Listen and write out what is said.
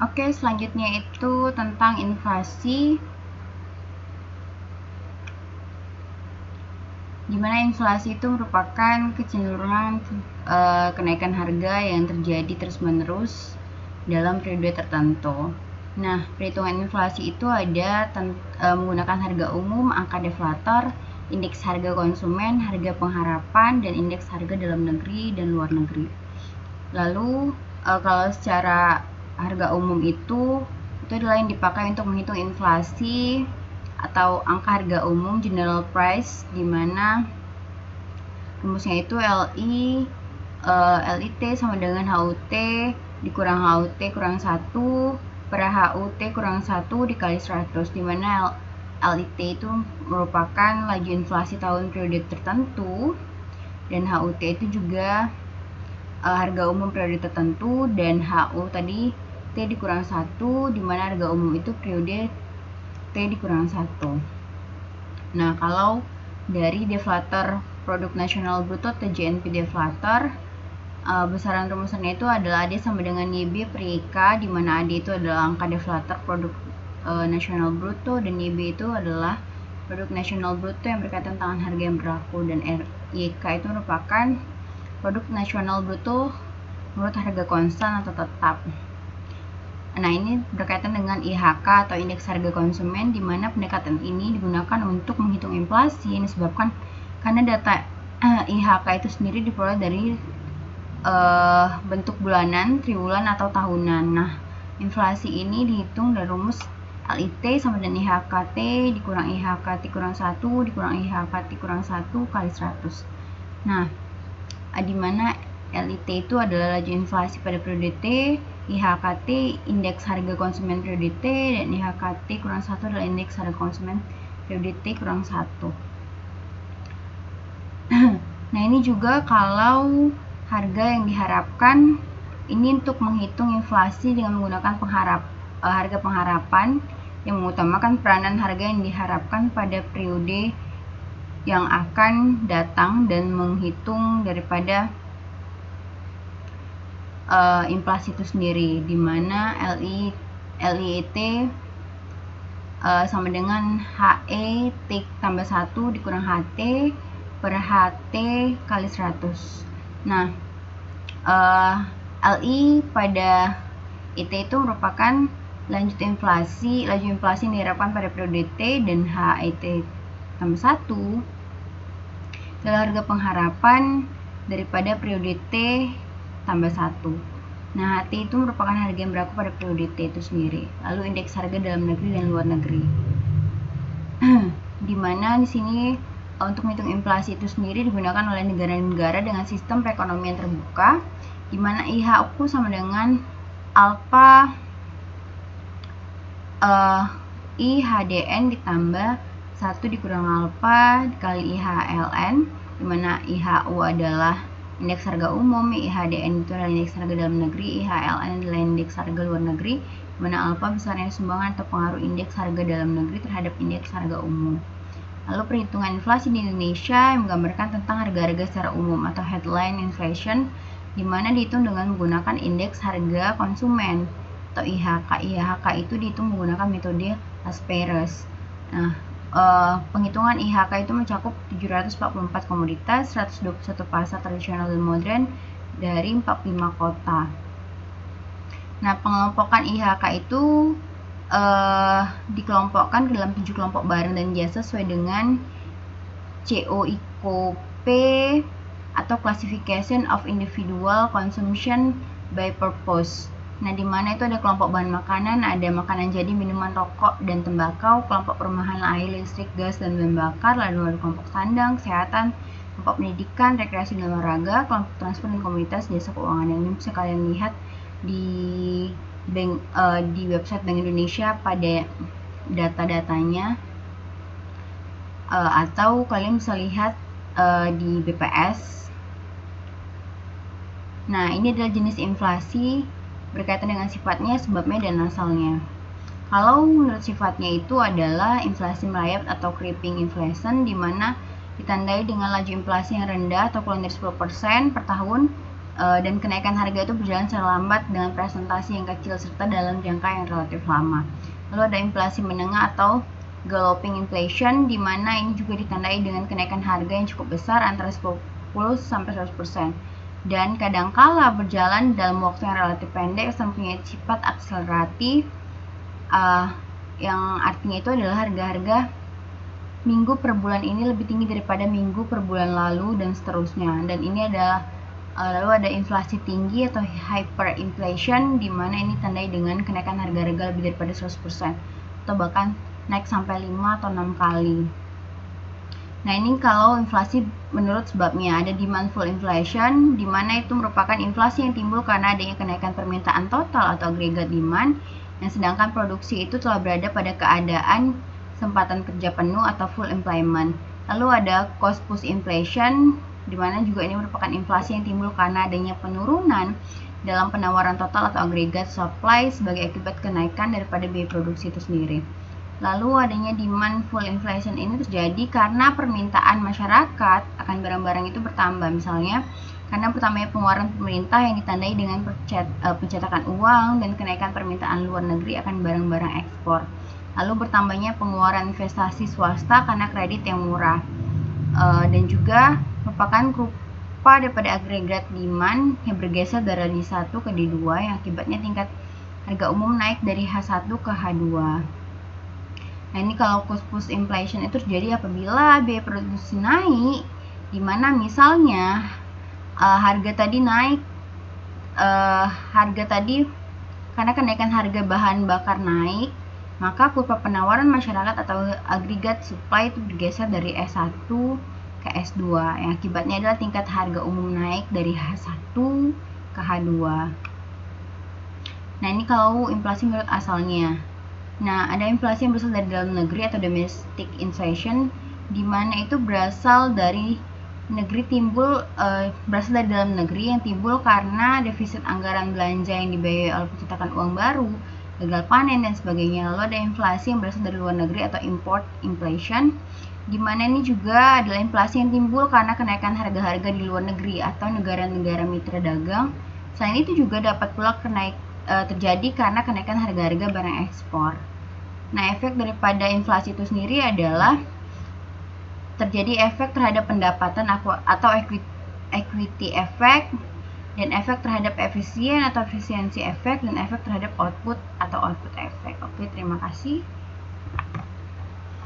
Oke, selanjutnya itu tentang inflasi, di mana inflasi itu merupakan kecenderungan kenaikan harga yang terjadi terus-menerus dalam periode tertentu. Nah, perhitungan inflasi itu ada menggunakan harga umum, angka deflator, indeks harga konsumen, harga pengharapan, dan indeks harga dalam negeri dan luar negeri. Lalu, kalau secara harga umum itu adalah yang dipakai untuk menghitung inflasi atau angka harga umum, general price, di mana rumusnya itu LIT sama dengan HUT dikurang HUT kurang 1 per HUT kurang 1 dikali 100, di mana LIT itu merupakan laju inflasi tahun periode tertentu dan HUT itu juga harga umum periode tertentu, dan HU tadi T dikurang 1, di mana harga umum itu periode T dikurang 1. Nah, kalau dari deflator produk nasional bruto atau JNP deflator, besaran rumusannya itu adalah AD sama dengan YB per YK, di mana AD itu adalah angka deflator produk nasional bruto dan YB itu adalah produk nasional bruto yang berkaitan dengan harga yang berlaku, dan YK itu merupakan produk nasional bruto menurut harga konstan atau tetap. Nah, ini berkaitan dengan IHK atau indeks harga konsumen, di mana pendekatan ini digunakan untuk menghitung inflasi yang disebabkan karena data IHK itu sendiri diperoleh dari bentuk bulanan, triwulan, atau tahunan. Nah, inflasi ini dihitung dari rumus LIT sama dengan IHKT dikurang IHKT kurang 1 dikurang IHKT kurang 1 kali 100. Nah, di mana LIT itu adalah laju inflasi pada periode T, IHKT indeks harga konsumen periode T, dan IHKT kurang 1 adalah indeks harga konsumen periode T kurang 1. Nah, ini juga kalau harga yang diharapkan ini untuk menghitung inflasi dengan menggunakan harga pengharapan yang mengutamakan peranan harga yang diharapkan pada periode yang akan datang dan menghitung daripada inflasi itu sendiri, di mana LIT sama dengan HE T tambah 1 dikurang HT per HT kali 100. Nah, LI pada IT itu merupakan laju inflasi yang diharapkan pada periode T, dan HIT tambah 1 adalah harga pengharapan daripada periode T tambah 1. Nah, HT itu merupakan harga yang berlaku pada periode T itu sendiri. Lalu indeks harga dalam negeri dan luar negeri. Di mana di sini untuk menghitung inflasi itu sendiri digunakan oleh negara-negara dengan sistem perekonomian terbuka, di mana IHU sama dengan alpha IHDN ditambah 1 dikurang alpha dikali IHLN, di mana IHU adalah indeks harga umum, IHDN itu adalah indeks harga dalam negeri, IHLN adalah indeks harga luar negeri, di mana alpha besarnya sumbangan atau pengaruh indeks harga dalam negeri terhadap indeks harga umum. Lalu perhitungan inflasi di Indonesia yang menggambarkan tentang harga-harga secara umum atau headline inflation, di mana dihitung dengan menggunakan indeks harga konsumen atau IHK. IHK itu dihitung menggunakan metode Asperus. Nah, penghitungan IHK itu mencakup 744 komoditas, 121 pasar tradisional dan modern dari 45 kota. Nah, pengelompokan IHK itu dikelompokkan ke dalam 7 kelompok barang dan jasa sesuai dengan COICOP atau Classification of Individual Consumption by Purpose. Nah, di mana itu ada kelompok bahan makanan, ada makanan jadi, minuman, rokok, dan tembakau, kelompok perumahan, air, listrik, gas, dan bahan bakar, lalu ada kelompok sandang, kesehatan, kelompok pendidikan, rekreasi, dan olahraga, kelompok transport, dan komunitas jasa keuangan. Yang ini bisa kalian lihat di website Bank Indonesia pada data-datanya, atau kalian bisa lihat di BPS. Nah, ini adalah jenis inflasi berkaitan dengan sifatnya, sebabnya, dan asalnya. Kalau menurut sifatnya itu adalah inflasi merayap atau creeping inflation, di mana ditandai dengan laju inflasi yang rendah atau kurang dari 10% per tahun dan kenaikan harga itu berjalan secara lambat dengan presentasi yang kecil serta dalam jangka yang relatif lama. Lalu ada inflasi menengah atau galloping inflation, di mana ini juga ditandai dengan kenaikan harga yang cukup besar antara 10-100%, dan kadangkala berjalan dalam waktu yang relatif pendek dan mempunyai sifat akseleratif, yang artinya itu adalah harga-harga minggu per bulan ini lebih tinggi daripada minggu per bulan lalu dan seterusnya. Dan ini adalah lalu ada inflasi tinggi atau hyperinflation, di mana ini tandai dengan kenaikan harga-harga lebih daripada 100% atau bahkan naik sampai 5 atau 6 kali. Nah, ini kalau inflasi menurut sebabnya. Ada demandful inflation, di mana itu merupakan inflasi yang timbul karena adanya kenaikan permintaan total atau agregat demand, yang sedangkan produksi itu telah berada pada keadaan kesempatan kerja penuh atau full employment. Lalu ada cost push inflation, di mana juga ini merupakan inflasi yang timbul karena adanya penurunan dalam penawaran total atau agregat supply sebagai akibat kenaikan daripada biaya produksi itu sendiri. Lalu adanya demand full inflation ini terjadi karena permintaan masyarakat akan barang-barang itu bertambah, misalnya karena pertamanya pengeluaran pemerintah yang ditandai dengan pencetakan uang dan kenaikan permintaan luar negeri akan barang-barang ekspor. Lalu bertambahnya pengeluaran investasi swasta karena kredit yang murah, dan juga merupakan rupa daripada agregat demand yang bergeser dari D1 ke D2, yang akibatnya tingkat harga umum naik dari H1 ke H2. Nah, ini kalau cost push inflation itu terjadi apabila biaya produksi naik, di mana misalnya harga tadi naik, karena kenaikan harga bahan bakar naik, maka kurva penawaran masyarakat atau agregat supply itu bergeser dari S1 ke S2, yang akibatnya adalah tingkat harga umum naik dari H1 ke H2. Nah, ini kalau inflasi menurut asalnya. Nah, ada inflasi yang berasal dari dalam negeri atau domestic inflation, di mana itu berasal dari dalam negeri yang timbul karena defisit anggaran belanja yang dibiayai oleh pencetakan uang baru, gagal panen, dan sebagainya. Lalu ada inflasi yang berasal dari luar negeri atau import inflation, di mana ini juga adalah inflasi yang timbul karena kenaikan harga-harga di luar negeri atau negara-negara mitra dagang. Selain itu juga dapat pula terjadi karena kenaikan harga-harga barang ekspor. Nah, efek daripada inflasi itu sendiri adalah terjadi efek terhadap pendapatan atau equity effect, dan efek terhadap efisien atau efisiensi efek, dan efek terhadap output atau output effect. Oke, terima kasih.